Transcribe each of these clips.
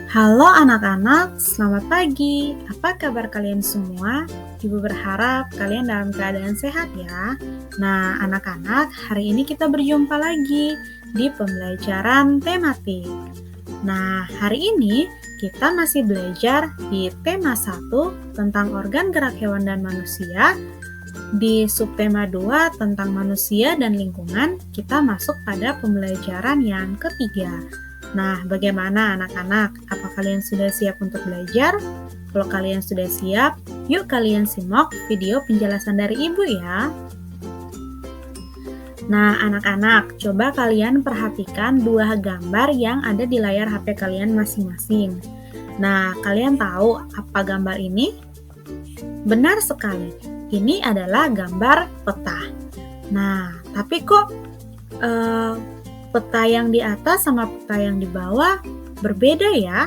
Halo anak-anak, selamat pagi. Apa kabar kalian semua? Ibu berharap kalian dalam keadaan sehat ya. Nah, anak-anak, hari ini kita berjumpa lagi di pembelajaran tematik. Nah, hari ini kita masih belajar di tema 1 tentang organ gerak hewan dan manusia. Di subtema 2 tentang manusia dan lingkungan, kita masuk pada pembelajaran yang ketiga. Nah, bagaimana anak-anak? Apa kalian sudah siap untuk belajar? Kalau kalian sudah siap, yuk kalian simak video penjelasan dari Ibu ya. Nah, anak-anak, coba kalian perhatikan dua gambar yang ada di layar HP kalian masing-masing. Nah, kalian tahu apa gambar ini? Benar sekali, ini adalah gambar peta. Nah, tapi kok peta yang di atas sama peta yang di bawah berbeda ya?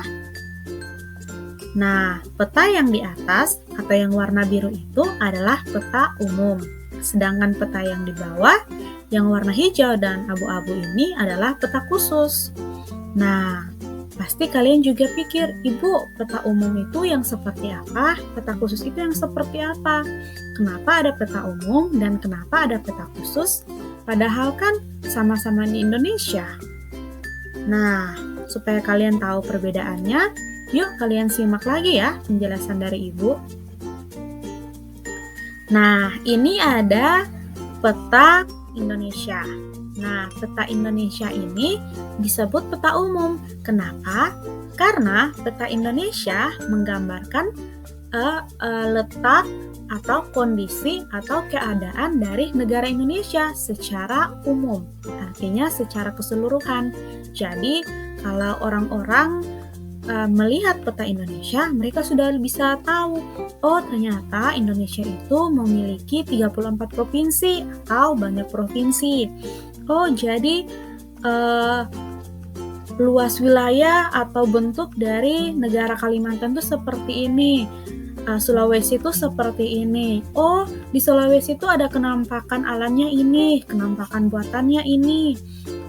Nah, peta yang di atas atau yang warna biru itu adalah peta umum. Sedangkan peta yang di bawah, yang warna hijau dan abu-abu ini adalah peta khusus. Nah, pasti kalian juga pikir, Ibu, peta umum itu yang seperti apa? Peta khusus itu yang seperti apa? Kenapa ada peta umum dan kenapa ada peta khusus? Padahal kan sama-sama di Indonesia. Nah, supaya kalian tahu perbedaannya, yuk kalian simak lagi ya penjelasan dari Ibu. Nah, ini ada peta Indonesia. Nah, peta Indonesia ini disebut peta umum. Kenapa? Karena peta Indonesia menggambarkan letak atau kondisi atau keadaan dari negara Indonesia secara umum, artinya secara keseluruhan. Jadi, kalau orang-orang melihat peta Indonesia, mereka sudah bisa tahu, oh ternyata Indonesia itu memiliki 34 provinsi atau banyak provinsi. Oh, jadi luas wilayah atau bentuk dari negara Kalimantan itu seperti ini. Sulawesi itu seperti ini. Oh, di Sulawesi itu ada kenampakan alamnya ini, kenampakan buatannya ini.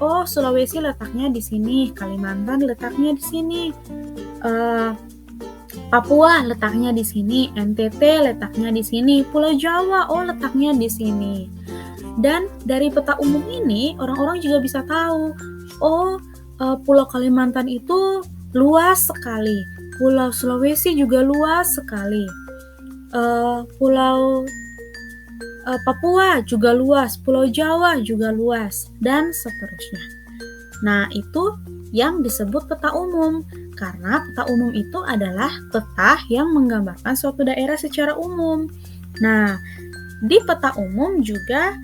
Oh, Sulawesi letaknya di sini, Kalimantan letaknya di sini, Papua letaknya di sini, NTT letaknya di sini, Pulau Jawa, oh letaknya di sini. Dan dari peta umum ini, orang-orang juga bisa tahu, oh Pulau Kalimantan itu luas sekali. Pulau Sulawesi juga luas sekali. Pulau Papua juga luas, Pulau Jawa juga luas, dan seterusnya. Nah, itu yang disebut peta umum, karena peta umum itu adalah peta yang menggambarkan suatu daerah secara umum. Nah, di peta umum juga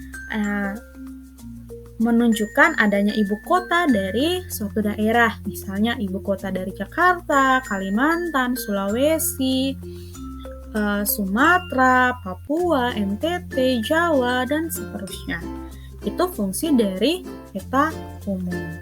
menunjukkan adanya ibu kota dari suatu daerah, misalnya ibu kota dari Jakarta, Kalimantan, Sulawesi, Sumatera, Papua, NTT, Jawa, dan seterusnya. Itu fungsi dari peta umum.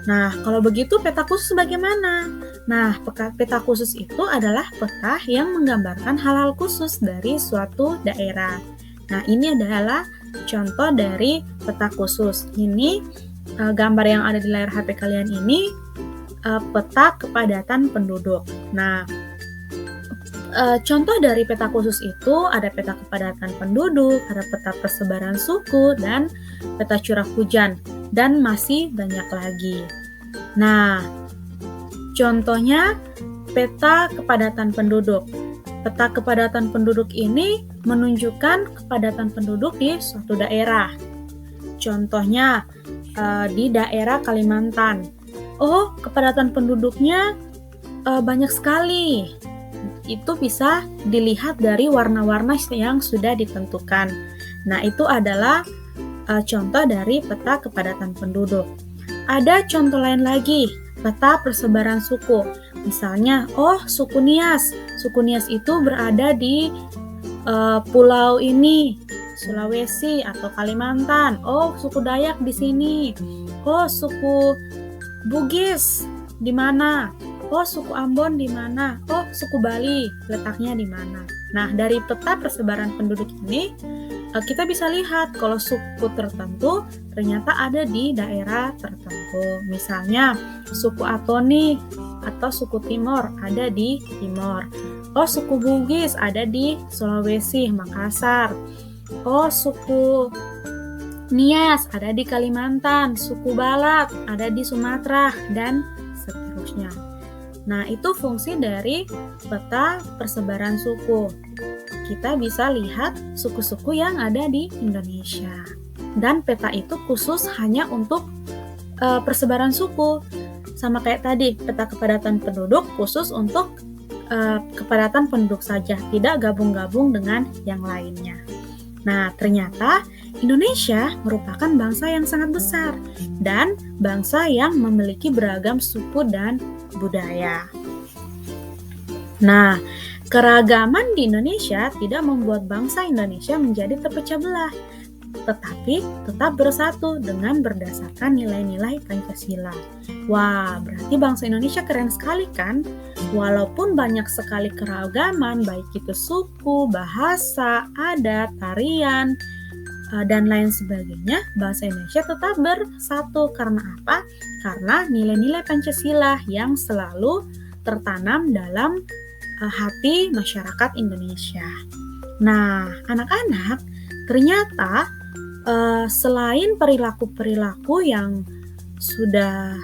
Nah, kalau begitu peta khusus bagaimana? Nah, peta khusus itu adalah peta yang menggambarkan hal-hal khusus dari suatu daerah. Nah, ini adalah contoh dari peta khusus. Ini gambar yang ada di layar HP kalian ini peta kepadatan penduduk. Nah, contoh dari peta khusus itu ada peta kepadatan penduduk, ada peta persebaran suku, dan peta curah hujan, dan masih banyak lagi. Nah, contohnya peta kepadatan penduduk. Peta kepadatan penduduk ini menunjukkan kepadatan penduduk di suatu daerah. Contohnya di daerah Kalimantan. Oh, kepadatan penduduknya banyak sekali. Itu bisa dilihat dari warna-warna yang sudah ditentukan. Nah, itu adalah contoh dari peta kepadatan penduduk. Ada contoh lain lagi, peta persebaran suku. Misalnya, oh suku Nias. Suku Nias itu berada di pulau ini, Sulawesi atau Kalimantan. Oh, suku Dayak di sini. Oh, suku Bugis di mana? Oh, suku Ambon di mana? Oh, suku Bali letaknya di mana? Nah, dari peta persebaran penduduk ini kita bisa lihat kalau suku tertentu ternyata ada di daerah tertentu. Misalnya suku Atoni atau suku Timor ada di Timor. Oh, suku Bugis ada di Sulawesi, Makassar. Oh, suku Nias ada di Kalimantan, suku Balat ada di Sumatera, dan seterusnya. Nah, itu fungsi dari peta persebaran suku. Kita bisa lihat suku-suku yang ada di Indonesia. Dan peta itu khusus hanya untuk persebaran suku. Sama kayak tadi, peta kepadatan penduduk khusus untuk kepadatan penduduk saja, tidak gabung-gabung dengan yang lainnya. Nah, ternyata Indonesia merupakan bangsa yang sangat besar dan bangsa yang memiliki beragam suku dan budaya. Nah, keragaman di Indonesia tidak membuat bangsa Indonesia menjadi terpecah belah, tetapi tetap bersatu dengan berdasarkan nilai-nilai Pancasila. Wah, berarti bangsa Indonesia keren sekali kan? Walaupun banyak sekali keragaman, baik itu suku, bahasa, adat, tarian, dan lain sebagainya, bangsa Indonesia tetap bersatu. Karena apa? Karena nilai-nilai Pancasila yang selalu tertanam dalam hati masyarakat Indonesia. Nah, anak-anak, ternyata selain perilaku-perilaku yang sudah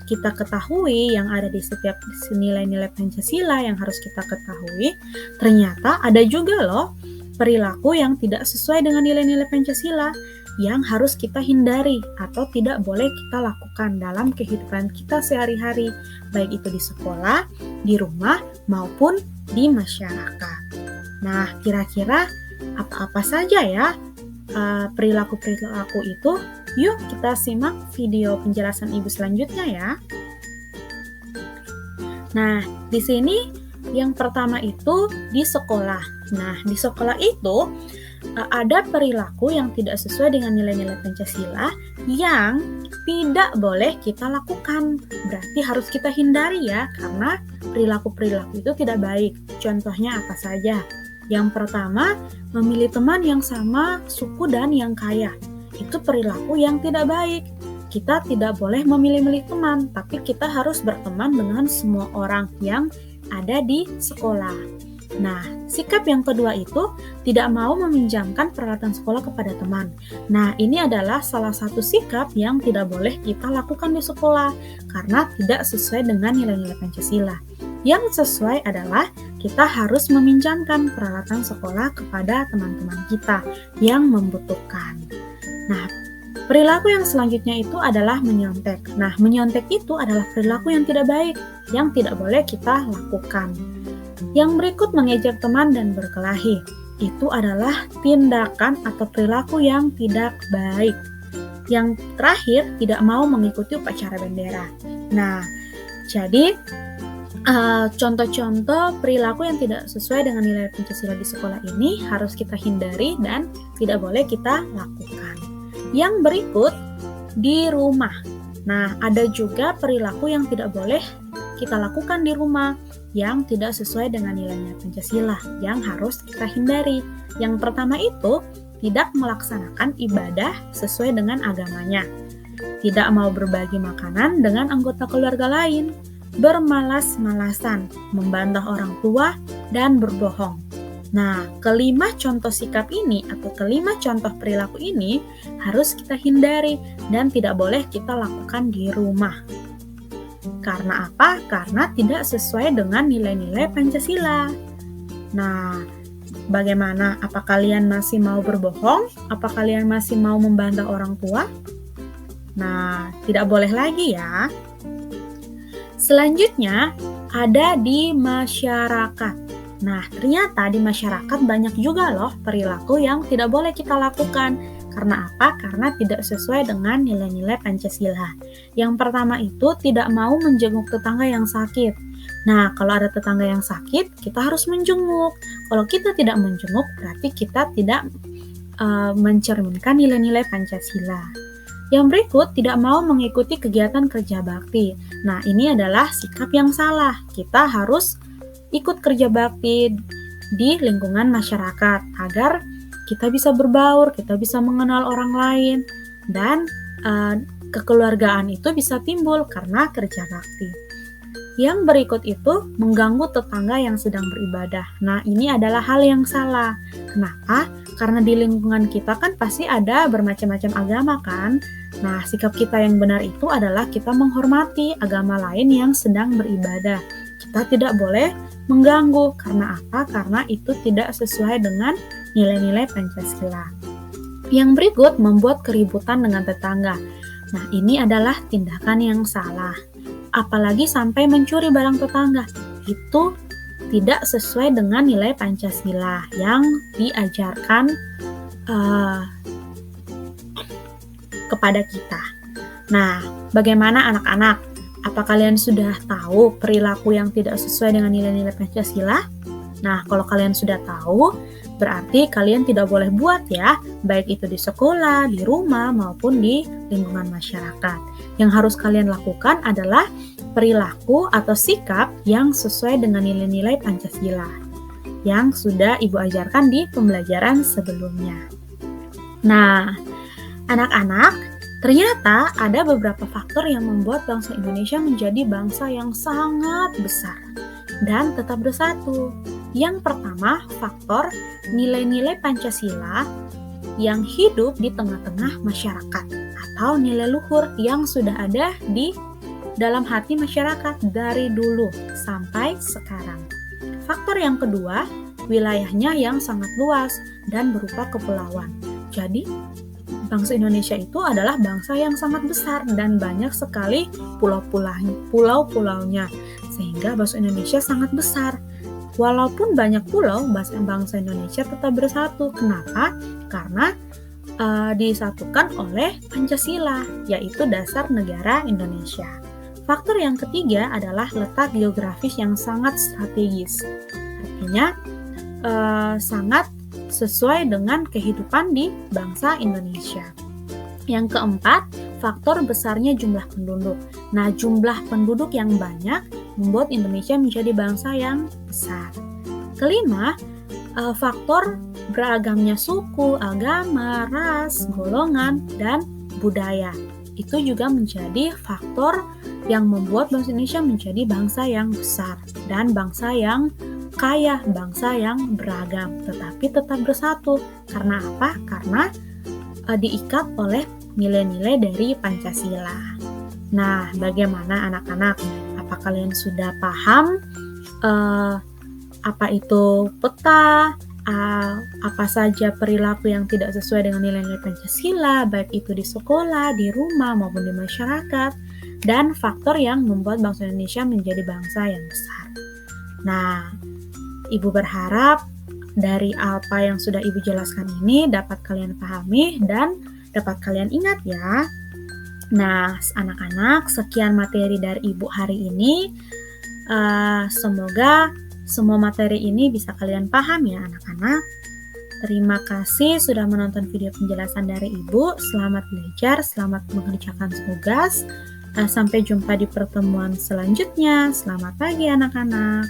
kita ketahui yang ada di setiap nilai-nilai Pancasila yang harus kita ketahui, ternyata ada juga loh perilaku yang tidak sesuai dengan nilai-nilai Pancasila yang harus kita hindari atau tidak boleh kita lakukan dalam kehidupan kita sehari-hari, baik itu di sekolah, di rumah, maupun di masyarakat. Nah, kira-kira apa-apa saja ya perilaku-perilaku itu? Yuk kita simak video penjelasan Ibu selanjutnya ya. Nah, di sini yang pertama itu di sekolah. Nah, di sekolah itu ada perilaku yang tidak sesuai dengan nilai-nilai Pancasila yang tidak boleh kita lakukan. Berarti harus kita hindari ya, karena perilaku-perilaku itu tidak baik. Contohnya apa saja? Yang pertama, memilih teman yang sama suku dan yang kaya. Itu perilaku yang tidak baik. Kita tidak boleh memilih-milih teman, tapi kita harus berteman dengan semua orang yang ada di sekolah. Nah, sikap yang kedua itu tidak mau meminjamkan peralatan sekolah kepada teman. Nah, ini adalah salah satu sikap yang tidak boleh kita lakukan di sekolah karena tidak sesuai dengan nilai-nilai Pancasila. Yang sesuai adalah kita harus meminjamkan peralatan sekolah kepada teman-teman kita yang membutuhkan. Nah, perilaku yang selanjutnya itu adalah menyontek. Nah, menyontek itu adalah perilaku yang tidak baik, yang tidak boleh kita lakukan. Yang berikut mengejek teman dan berkelahi. Itu adalah tindakan atau perilaku yang tidak baik. Yang terakhir, tidak mau mengikuti upacara bendera. Nah, jadi contoh-contoh perilaku yang tidak sesuai dengan nilai Pancasila di sekolah ini harus kita hindari dan tidak boleh kita lakukan. Yang berikut di rumah. Nah, ada juga perilaku yang tidak boleh kita lakukan di rumah yang tidak sesuai dengan nilai-nilai Pancasila yang harus kita hindari. Yang pertama itu tidak melaksanakan ibadah sesuai dengan agamanya, tidak mau berbagi makanan dengan anggota keluarga lain, bermalas-malasan, membantah orang tua, dan berbohong. Nah, kelima contoh sikap ini atau kelima contoh perilaku ini harus kita hindari dan tidak boleh kita lakukan di rumah. Karena apa? Karena tidak sesuai dengan nilai-nilai Pancasila. Nah, bagaimana? Apa kalian masih mau berbohong? Apa kalian masih mau membantah orang tua? Nah, tidak boleh lagi ya. Selanjutnya, ada di masyarakat. Nah, ternyata di masyarakat banyak juga loh perilaku yang tidak boleh kita lakukan. Karena apa? Karena tidak sesuai dengan nilai-nilai Pancasila. Yang pertama itu tidak mau menjenguk tetangga yang sakit. Nah, kalau ada tetangga yang sakit, kita harus menjenguk. Kalau kita tidak menjenguk, berarti kita tidak mencerminkan nilai-nilai Pancasila. Yang berikut, tidak mau mengikuti kegiatan kerja bakti. Nah, ini adalah sikap yang salah. Kita harus ikut kerja bakti di lingkungan masyarakat agar kita bisa berbaur, kita bisa mengenal orang lain, dan kekeluargaan itu bisa timbul karena kerja bakti. Yang berikut itu mengganggu tetangga yang sedang beribadah. Nah, ini adalah hal yang salah. Kenapa? Karena di lingkungan kita kan pasti ada bermacam-macam agama kan. Nah, sikap kita yang benar itu adalah kita menghormati agama lain yang sedang beribadah. Kita tidak boleh mengganggu. Karena apa? Karena itu tidak sesuai dengan nilai-nilai Pancasila. Yang berikut membuat keributan dengan tetangga. Nah, ini adalah tindakan yang salah. Apalagi sampai mencuri barang tetangga. Itu tidak sesuai dengan nilai Pancasila yang diajarkan kepada kita. Nah, bagaimana anak-anak? Apa kalian sudah tahu perilaku yang tidak sesuai dengan nilai-nilai Pancasila? Nah, kalau kalian sudah tahu, berarti kalian tidak boleh buat ya, baik itu di sekolah, di rumah, maupun di lingkungan masyarakat. Yang harus kalian lakukan adalah perilaku atau sikap yang sesuai dengan nilai-nilai Pancasila yang sudah Ibu ajarkan di pembelajaran sebelumnya. Nah, anak-anak, ternyata ada beberapa faktor yang membuat bangsa Indonesia menjadi bangsa yang sangat besar dan tetap bersatu. Yang pertama, faktor nilai-nilai Pancasila yang hidup di tengah-tengah masyarakat atau nilai luhur yang sudah ada di dalam hati masyarakat dari dulu sampai sekarang. Faktor yang kedua, wilayahnya yang sangat luas dan berupa kepulauan. Jadi, bangsa Indonesia itu adalah bangsa yang sangat besar dan banyak sekali pulau-pulaunya, sehingga bangsa Indonesia sangat besar. Walaupun banyak pulau, bangsa Indonesia tetap bersatu. Kenapa? Karena disatukan oleh Pancasila, yaitu dasar negara Indonesia. Faktor yang ketiga adalah letak geografis yang sangat strategis. Artinya, sangat sesuai dengan kehidupan di bangsa Indonesia. Yang keempat, faktor besarnya jumlah penduduk. Nah, jumlah penduduk yang banyak membuat Indonesia menjadi bangsa yang besar. Kelima, faktor beragamnya suku, agama, ras, golongan, dan budaya. Itu juga menjadi faktor yang membuat bangsa Indonesia menjadi bangsa yang besar dan bangsa yang kaya, bangsa yang beragam, tetapi tetap bersatu. Karena apa? Karena diikat oleh nilai-nilai dari Pancasila. Nah, bagaimana anak-anak? Apa kalian sudah paham apa itu peta? Apa saja perilaku yang tidak sesuai dengan nilai-nilai Pancasila, baik itu di sekolah, di rumah, maupun di masyarakat, dan faktor yang membuat bangsa Indonesia menjadi bangsa yang besar. Nah, Ibu berharap dari apa yang sudah Ibu jelaskan ini dapat kalian pahami dan dapat kalian ingat ya. Nah, anak-anak, sekian materi dari Ibu hari ini. Semoga semua materi ini bisa kalian paham ya anak-anak. Terima kasih sudah menonton video penjelasan dari Ibu. Selamat belajar, selamat mengerjakan tugas. Sampai jumpa di pertemuan selanjutnya. Selamat pagi anak-anak.